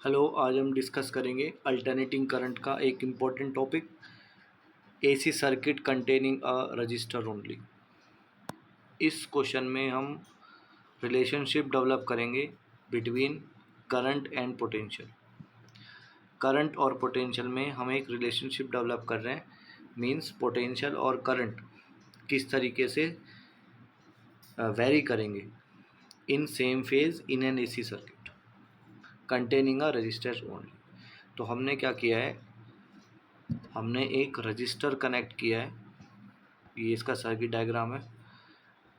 Hello, आज हम discuss करेंगे अल्टरनेटिंग करंट का एक important topic, AC circuit containing a resistor only. इस क्वेश्चन में हम रिलेशनशिप डेवलप करेंगे between current and potential. Current और पोटेंशियल में हम एक रिलेशनशिप डेवलप कर रहे हैं, मींस पोटेंशियल और करंट किस तरीके से वेरी करेंगे in same phase in an AC circuit containing a resistor only. तो हमने क्या किया है, हमने एक रजिस्टर कनेक्ट किया है, ये इसका सर्किट डायग्राम है,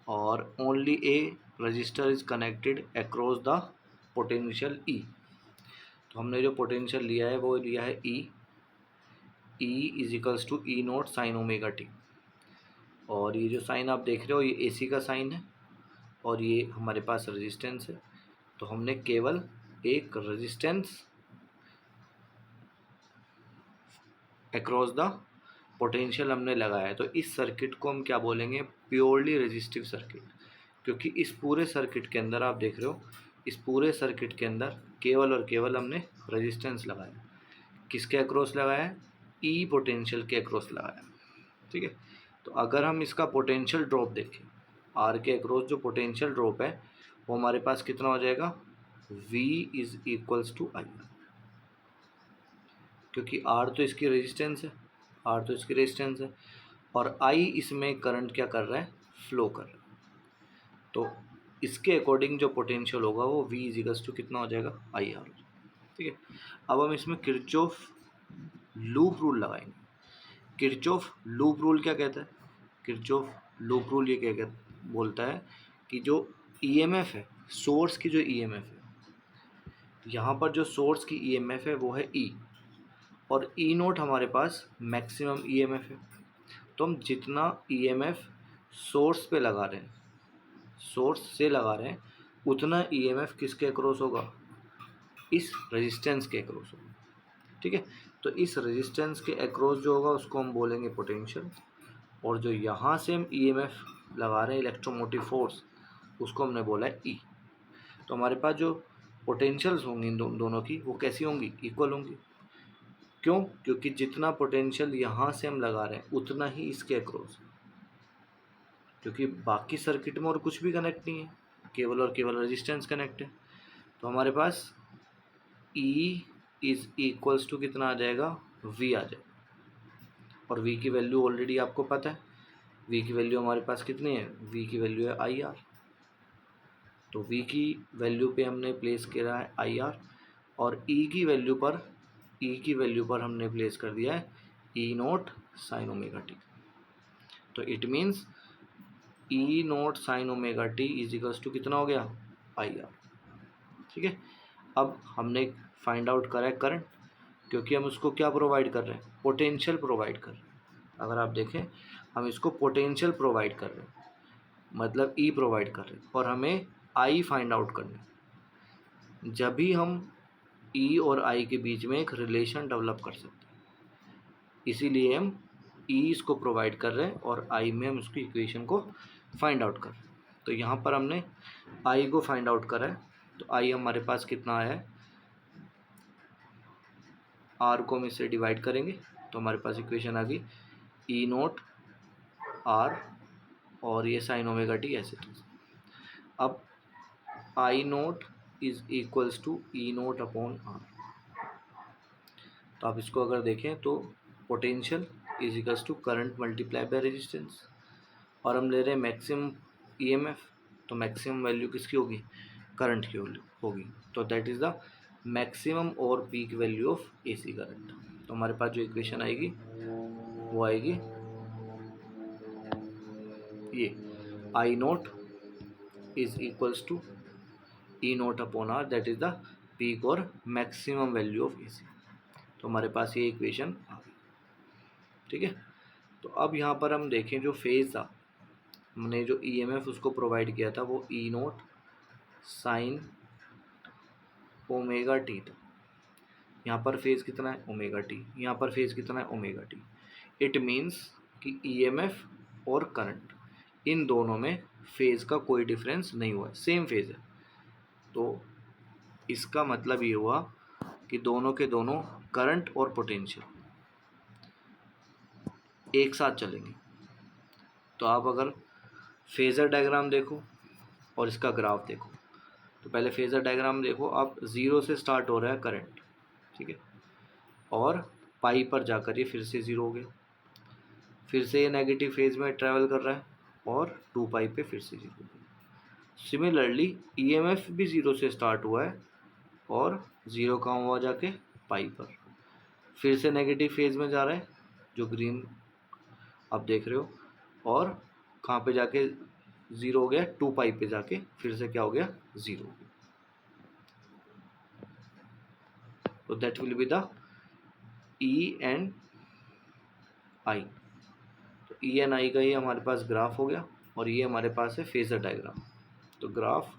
और only a register is connected across the potential E. तो हमने जो पोटेंशियल लिया है वो लिया है E is equals to E naught sine omega t. और ये जो साइन आप देख रहे हो ये एसी का साइन है और ये हमारे पास रेजिस्टेंस है। तो हमने केवल एक रेजिस्टेंस अक्रॉस द पोटेंशियल हमने लगाया है। तो इस सर्किट को हम क्या बोलेंगे, प्योरली रेजिस्टिव सर्किट, क्योंकि इस पूरे सर्किट के अंदर आप देख रहे हो, इस पूरे सर्किट के अंदर केवल और केवल हमने रेजिस्टेंस लगाया। किसके अक्रॉस लगाया है, ई पोटेंशियल के अक्रॉस लगाया। ठीक है, तो अगर हम इसका पोटेंशियल ड्रॉप देखें, आर के अक्रॉस जो पोटेंशियल ड्रॉप है वो हमारे पास कितना हो जाएगा, V इज इक्वल्स टू आई, क्योंकि आर तो इसकी रेजिस्टेंस है, आर तो इसकी रेजिस्टेंस है, और आई इसमें करंट क्या कर रहा है, फ्लो कर रहा है। तो इसके अकॉर्डिंग जो पोटेंशियल होगा वो V इजिकल्स टू कितना हो जाएगा, आई आर। ठीक है, अब हम इसमें किरचॉफ लूप रूल लगाएंगे। किरचॉफ लूप रूल क्या कहता है, किरचॉफ लूप रूल ये क्या बोलता है कि जो ईएमएफ है, सोर्स की जो ईएमएफ है, यहाँ पर जो सोर्स की ईएमएफ है वो है ई, और ई नोट हमारे पास मैक्सिमम ईएमएफ है। तो हम जितना ईएमएफ सोर्स पे लगा रहे हैं, सोर्स से लगा रहे हैं, उतना ईएमएफ किसके अक्रॉस होगा, इस रेजिस्टेंस के अक्रॉस होगा। ठीक है, तो इस रेजिस्टेंस के अक्रॉस जो होगा उसको हम बोलेंगे पोटेंशियल, और जो यहाँ से हम ईएमएफ लगा रहे हैं, इलेक्ट्रोमोटिव फोर्स, उसको हमने बोला है ई। तो हमारे पास जो पोटेंशियल्स होंगी इन दोनों की वो कैसी होंगी, इक्वल होंगी। क्यों, क्योंकि जितना पोटेंशियल यहाँ से हम लगा रहे हैं उतना ही इसके अक्रॉस, क्योंकि बाकी सर्किट में और कुछ भी कनेक्ट नहीं है, केवल और केवल रेजिस्टेंस कनेक्ट है। तो हमारे पास E इज इक्वल्स टू कितना आ जाएगा, V आ जाएगा, और V की वैल्यू ऑलरेडी आपको पता है, V की वैल्यू हमारे पास कितनी है, V की वैल्यू है IR। तो V की वैल्यू पे हमने प्लेस किया है IR, और E की वैल्यू पर हमने प्लेस कर दिया है E naught sine omega t. तो it means E naught sine omega t is equals to कितना हो गया, IR। ठीक है, अब हमने फाइंड आउट करा है करंट, क्योंकि हम उसको क्या प्रोवाइड कर रहे हैं, पोटेंशियल प्रोवाइड कर रहे हैं। अगर आप देखें, हम इसको पोटेंशियल प्रोवाइड कर रहे हैं, मतलब ई प्रोवाइड कर रहे हैं, और हमें आई फाइंड आउट करना है। जब भी हम ई और आई के बीच में एक रिलेशन डेवलप कर सकते हैं, इसीलिए हम ई इसको प्रोवाइड कर रहे हैं और आई में हम उसकी इक्वेशन को फाइंड आउट कर रहे हैं। तो यहाँ पर हमने आई को फाइंड आउट करा है, तो आई हमारे पास कितना आया है, आर को हम इससे डिवाइड करेंगे तो हमारे पास इक्वेशन आ गई ई नोट आर, और ये साइन ओमेगा टी ऐसे। अब I naught is equals to E naught upon R. तो आप इसको अगर देखें तो potential is equals to current multiply by resistance, और हम ले रहे हैं मैक्सिमम ईएमएफ, तो मैक्सिमम वैल्यू किसकी होगी, करंट की वैल्यू होगी। तो दैट इज़ द मैक्सिमम और peak value of AC current. तो हमारे पास जो इक्वेशन आएगी वो आएगी ये I naught is equals to E naught upon R, that is the peak और मैक्सिमम वैल्यू ऑफ एसी। तो हमारे पास ये इक्वेशन आ गई। ठीक है, तो अब यहाँ पर हम देखें जो फेज था, हमने जो ईएमएफ उसको प्रोवाइड किया था वो ई नोट साइन ओमेगा टी था। यहाँ पर फेज कितना है, ओमेगा टी, यहाँ पर फेज कितना है, ओमेगा टी। इट मीन्स कि ईएमएफ और करंट इन दोनों में फेज का कोई डिफरेंस नहीं हुआ है, सेम फेज है। तो इसका मतलब ये हुआ कि दोनों के दोनों करंट और पोटेंशियल एक साथ चलेंगे। तो आप अगर फेज़र डायग्राम देखो और इसका ग्राफ देखो, तो पहले फेज़र डायग्राम देखो आप, 0 से स्टार्ट हो रहा है करंट, ठीक है, और पाई पर जाकर ये फिर से 0 हो गया, फिर से ये नेगेटिव फेज में ट्रैवल कर रहा है और 2 पाई पे फिर से 0 हो गया। सिमिलरली ईएमएफ भी 0 से स्टार्ट हुआ है और 0 कहाँ हुआ जाके पाई पर, फिर से नेगेटिव फेज में जा रहा है जो ग्रीन आप देख रहे हो, और कहाँ पे जाके 0 हो गया, 2 पाई पे जाके फिर से क्या हो गया, 0 हो गया। तो that will be the E and I. तो ई एंड आई का ये हमारे पास ग्राफ हो गया और ये हमारे पास है फेजर डायग्राम। तो ग्राफ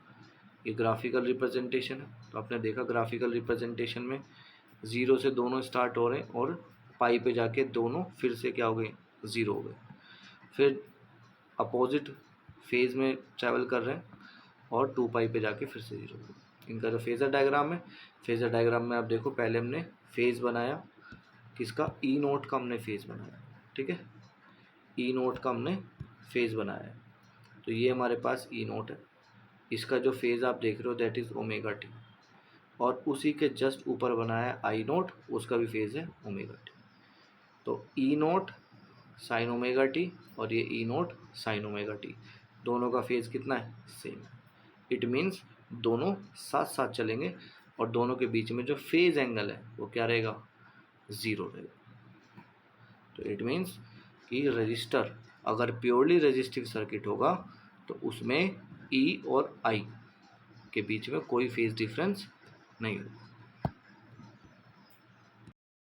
ये ग्राफिकल रिप्रेजेंटेशन है। तो आपने देखा ग्राफिकल रिप्रेजेंटेशन में 0 से दोनों स्टार्ट हो रहे हैं और पाई पे जाके दोनों फिर से क्या हो गए, 0 हो गए, फिर अपोजिट फेज में ट्रैवल कर रहे हैं और 2 पाई पे जाके फिर से 0 हो गए। इनका जो फेजर डायग्राम है, फेजर डायग्राम में आप देखो पहले हमने फेज बनाया किसका, ई नोट का हमने फेज बनाया, ठीक है, ई नोट का हमने फेज बनाया है। तो ये हमारे पास ई नोट है, इसका जो फेज़ आप देख रहे हो दैट इज़ ओमेगा टी, और उसी के जस्ट ऊपर बनाया है आई नोट, उसका भी फेज़ है ओमेगा टी। तो ई नोट साइन ओमेगा टी और ये ई नोट साइन ओमेगा टी, दोनों का फेज़ कितना है, सेम है। इट मीन्स दोनों साथ साथ चलेंगे और दोनों के बीच में जो फेज़ एंगल है वो क्या रहेगा, 0 रहेगा। तो इट मीन्स कि रजिस्टर अगर प्योरली रजिस्टिव सर्किट होगा तो उसमें ई और आई के बीच में कोई फेज डिफरेंस नहीं होगा।